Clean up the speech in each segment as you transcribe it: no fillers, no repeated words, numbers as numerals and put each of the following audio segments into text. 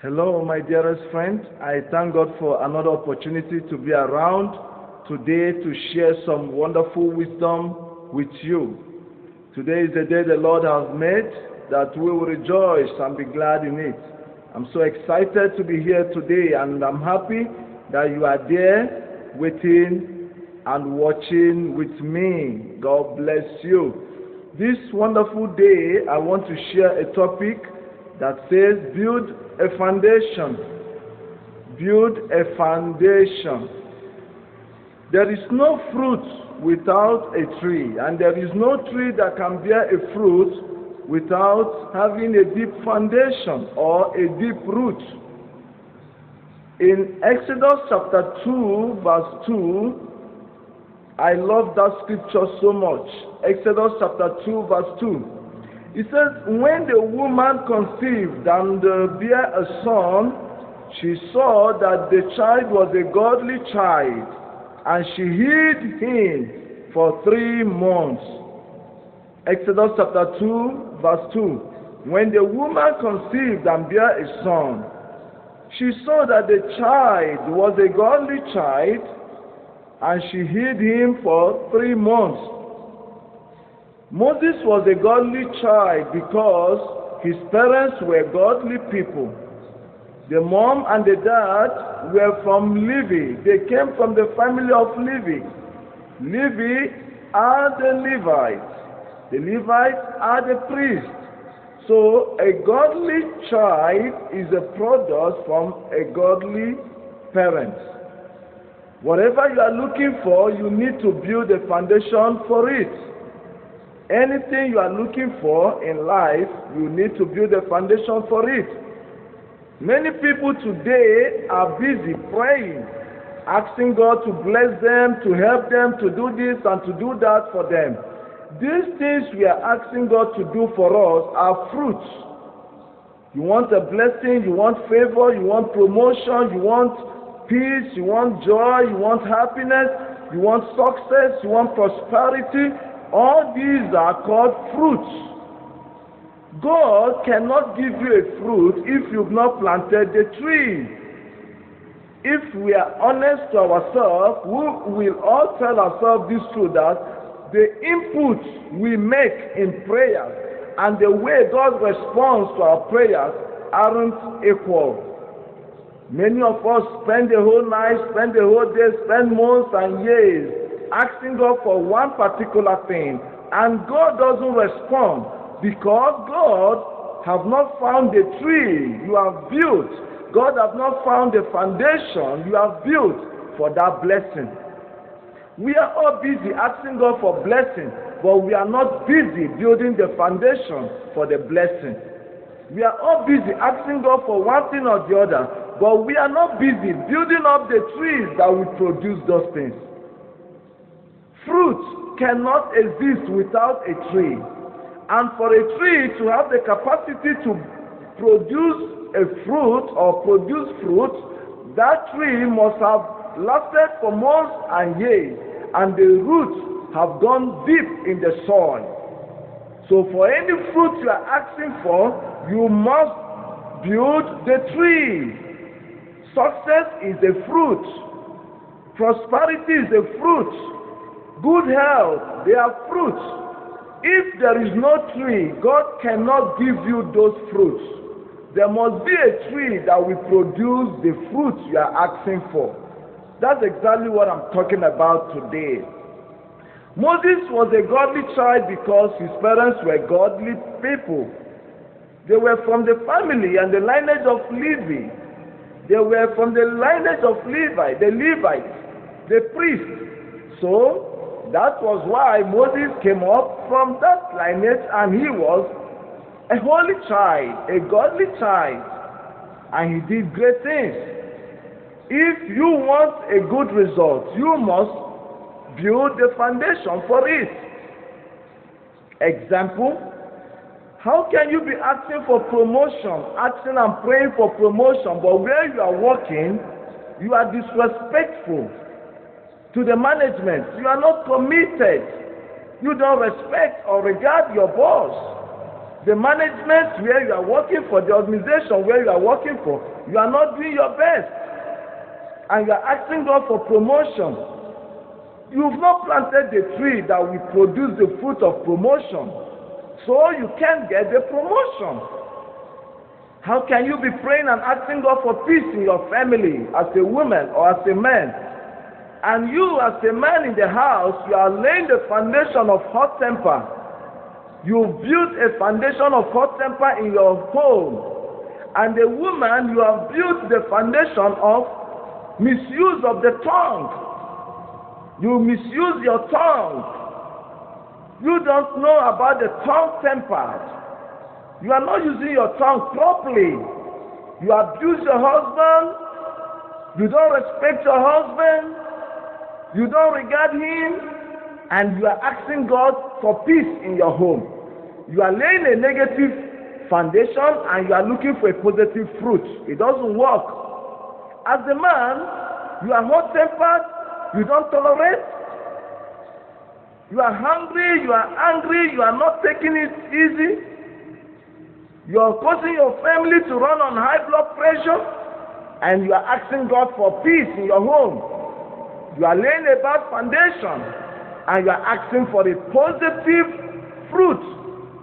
Hello, my dearest friend. I thank God for another opportunity to be around today to share some wonderful wisdom with you. Today is the day the Lord has made, that we will rejoice and be glad in it. I'm so excited to be here today, and I'm happy that you are there waiting and watching with me. God bless you. This wonderful day, I want to share a topic that says build a foundation. Build a foundation. There is no fruit without a tree, and there is no tree that can bear a fruit without having a deep foundation or a deep root. In Exodus chapter 2 verse 2, I love that scripture so much. Exodus chapter 2 verse 2. It says, when the woman conceived and bare a son, she saw that the child was a godly child, and she hid him for 3 months. Exodus chapter 2 verse 2. When the woman conceived and bare a son, she saw that the child was a godly child, and she hid him for 3 months. Moses was a godly child because his parents were godly people. The mom and the dad were from Levi. They came from the family of Levi. Levi are the Levites. The Levites are the priests. So a godly child is a product from a godly parent. Whatever you are looking for, you need to build a foundation for it. Anything you are looking for in life, you need to build a foundation for it. Many people today are busy praying, asking God to bless them, to help them, to do this and to do that for them. These things we are asking God to do for us are fruits. You want a blessing, you want favor, you want promotion, you want peace, you want joy, you want happiness, you want success, you want prosperity. All these are called fruits. God cannot give you a fruit if you've not planted the tree. If we are honest to ourselves, we will all tell ourselves this truth, that the inputs we make in prayer and the way God responds to our prayers aren't equal. Many of us spend the whole night, spend the whole day, spend months and years asking God for one particular thing, and God doesn't respond because God have not found the tree you have built. God have not found the foundation you have built for that blessing. We are all busy asking God for blessing, but we are not busy building the foundation for the blessing. We are all busy asking God for one thing or the other, but we are not busy building up the trees that will produce those things. Fruit cannot exist without a tree. And for a tree to have the capacity to produce a fruit or produce fruit, that tree must have lasted for months and years, and the roots have gone deep in the soil. So for any fruit you are asking for, you must build the tree. Success is a fruit. Prosperity is a fruit. Good health, they are fruits. If there is no tree, God cannot give you those fruits. There must be a tree that will produce the fruits you are asking for. That's exactly what I'm talking about today. Moses was a godly child because his parents were godly people. They were from the family and the lineage of Levi. They were from the lineage of Levi, the Levites, the priests. So that was why Moses came up from that lineage, and he was a holy child, a godly child, and he did great things. If you want a good result, you must build the foundation for it. Example, how can you be asking for promotion, asking and praying for promotion, but where you are working, you are disrespectful to the management? You are not committed. You don't respect or regard your boss. the management where you are working for, the organization where you are working for, you are not doing your best. And you are asking God for promotion. You've not planted the tree that will produce the fruit of promotion. So you can't get the promotion. How can you be praying and asking God for peace in your family as a woman or as a man? And you as a man in the house, you are laying the foundation of hot temper. You've built a foundation of hot temper in your home. And a woman, you have built the foundation of misuse of the tongue. You misuse your tongue. You don't know about the tongue temper. You are not using your tongue properly. You abuse your husband. You don't respect your husband. You don't regard him. And you are asking God for peace in your home. You are laying a negative foundation and you are looking for a positive fruit. It doesn't work. As a man, you are hot-tempered. You don't tolerate. You are hungry. You are angry. You are not taking it easy. You are causing your family to run on high blood pressure, and you are asking God for peace in your home. You are laying a bad foundation, and you are asking for a positive fruit.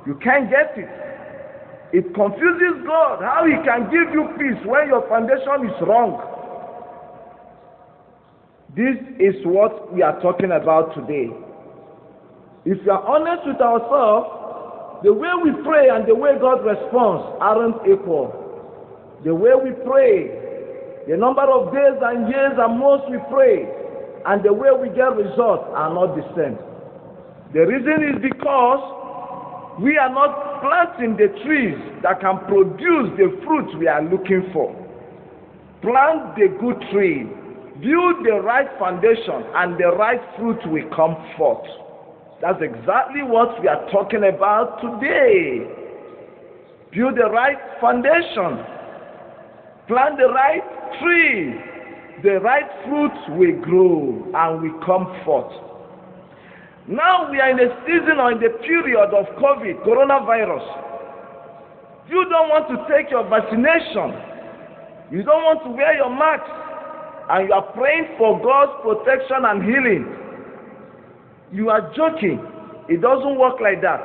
You can't get it. It confuses God how He can give you peace when your foundation is wrong. This is what we are talking about today. If you are honest with ourselves, the way we pray and the way God responds aren't equal. The way we pray, the number of days and years and months we pray, and the way we get results are not the same. The reason is because we are not planting the trees that can produce the fruit we are looking for. Plant the good tree, build the right foundation, and the right fruit will come forth. That's exactly what we are talking about today. Build the right foundation. Plant the right tree. The right fruit will grow and will come forth. Now we are in a season or in the period of COVID, coronavirus. You don't want to take your vaccination. You don't want to wear your mask. And you are praying for God's protection and healing. You are joking. It doesn't work like that.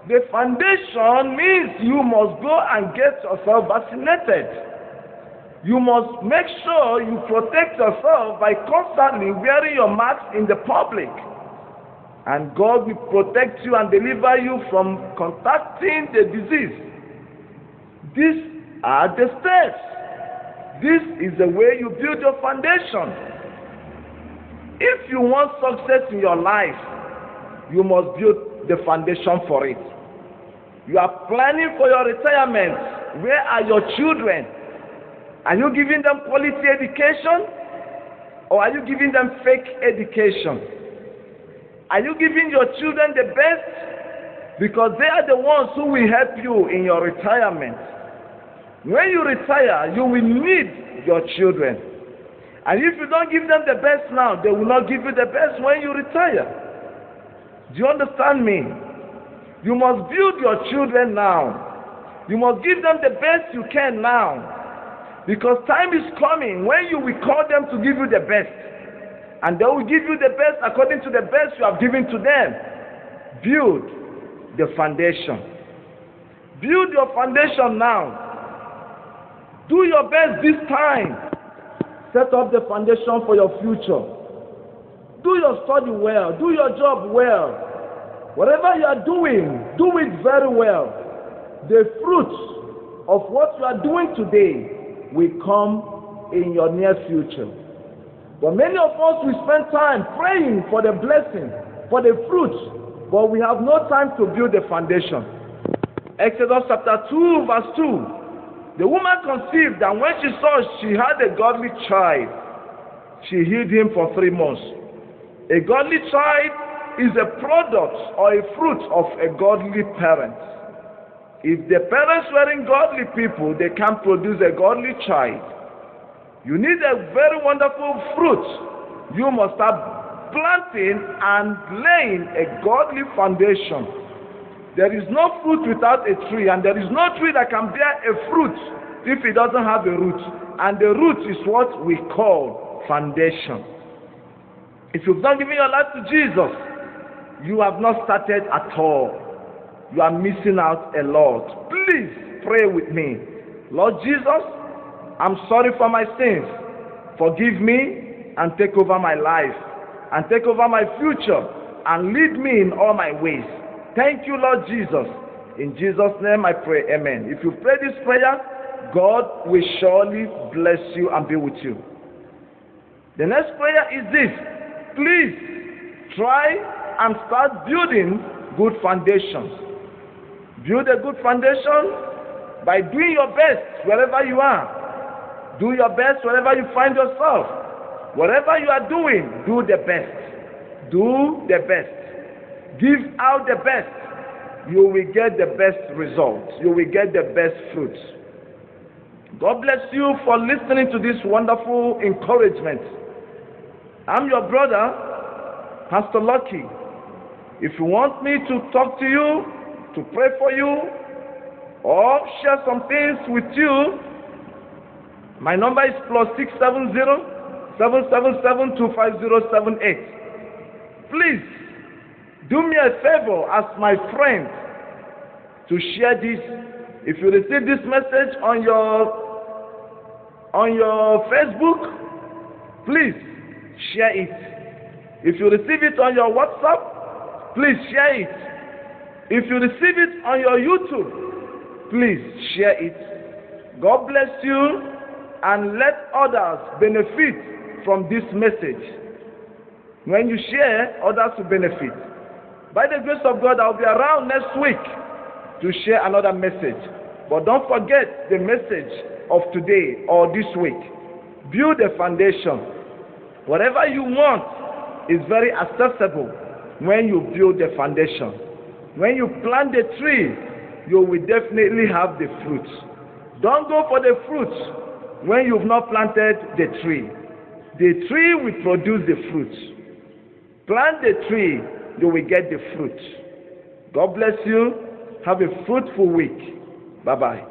The foundation means you must go and get yourself vaccinated. You must make sure you protect yourself by constantly wearing your mask in the public. And God will protect you and deliver you from contacting the disease. These are the steps. This is the way you build your foundation. If you want success in your life, you must build the foundation for it. You are planning for your retirement. Where are your children? Are you giving them quality education? Or are you giving them fake education? Are you giving your children the best? Because they are the ones who will help you in your retirement. When you retire, you will need your children. And if you don't give them the best now, they will not give you the best when you retire. Do you understand me? You must build your children now. You must give them the best you can now. Because time is coming when you will call them to give you the best. And they will give you the best according to the best you have given to them. Build the foundation. Build your foundation now. Do your best this time. Set up the foundation for your future. Do your study well. Do your job well. Whatever you are doing, do it very well. The fruits of what you are doing today will come in your near future. But many of us will spend time praying for the blessing, for the fruits, but we have no time to build the foundation. Exodus chapter 2 verse 2. The woman conceived, and when she saw she had a godly child, she hid him for 3 months. A godly child is a product or a fruit of a godly parent. If the parents weren't godly people, they can't produce a godly child. You need a very wonderful fruit. You must start planting and laying a godly foundation. There is no fruit without a tree, and there is no tree that can bear a fruit if it doesn't have a root. And the root is what we call foundation. If you've not given your life to Jesus, you have not started at all. You are missing out a lot. Please pray with me. Lord Jesus, I'm sorry for my sins. Forgive me and take over my life and take over my future and lead me in all my ways. Thank you, Lord Jesus. In Jesus' name I pray, amen. If you pray this prayer, God will surely bless you and be with you. The next prayer is this. Please try and start building good foundations. Build a good foundation by doing your best wherever you are. Do your best wherever you find yourself. Whatever you are doing, do the best. Do the best. Give out the best. You will get the best results. You will get the best fruits. God bless you for listening to this wonderful encouragement. I'm your brother, Pastor Lucky. If you want me to talk to you, to pray for you, or share some things with you, my number is +670 777 25078. Please do me a favor as my friend to share this. If you receive this message on your Facebook, please share it. If you receive it on your WhatsApp, please share it. If you receive it on your YouTube, please share it. God bless you and let others benefit from this message. When you share, others will benefit. By the grace of God, I'll be around next week to share another message. But don't forget the message of today or this week. Build a foundation. Whatever you want is very accessible when you build the foundation. When you plant the tree, you will definitely have the fruits. Don't go for the fruits when you've not planted the tree. The tree will produce the fruits. Plant the tree, you will get the fruit. God bless you. Have a fruitful week. Bye-bye.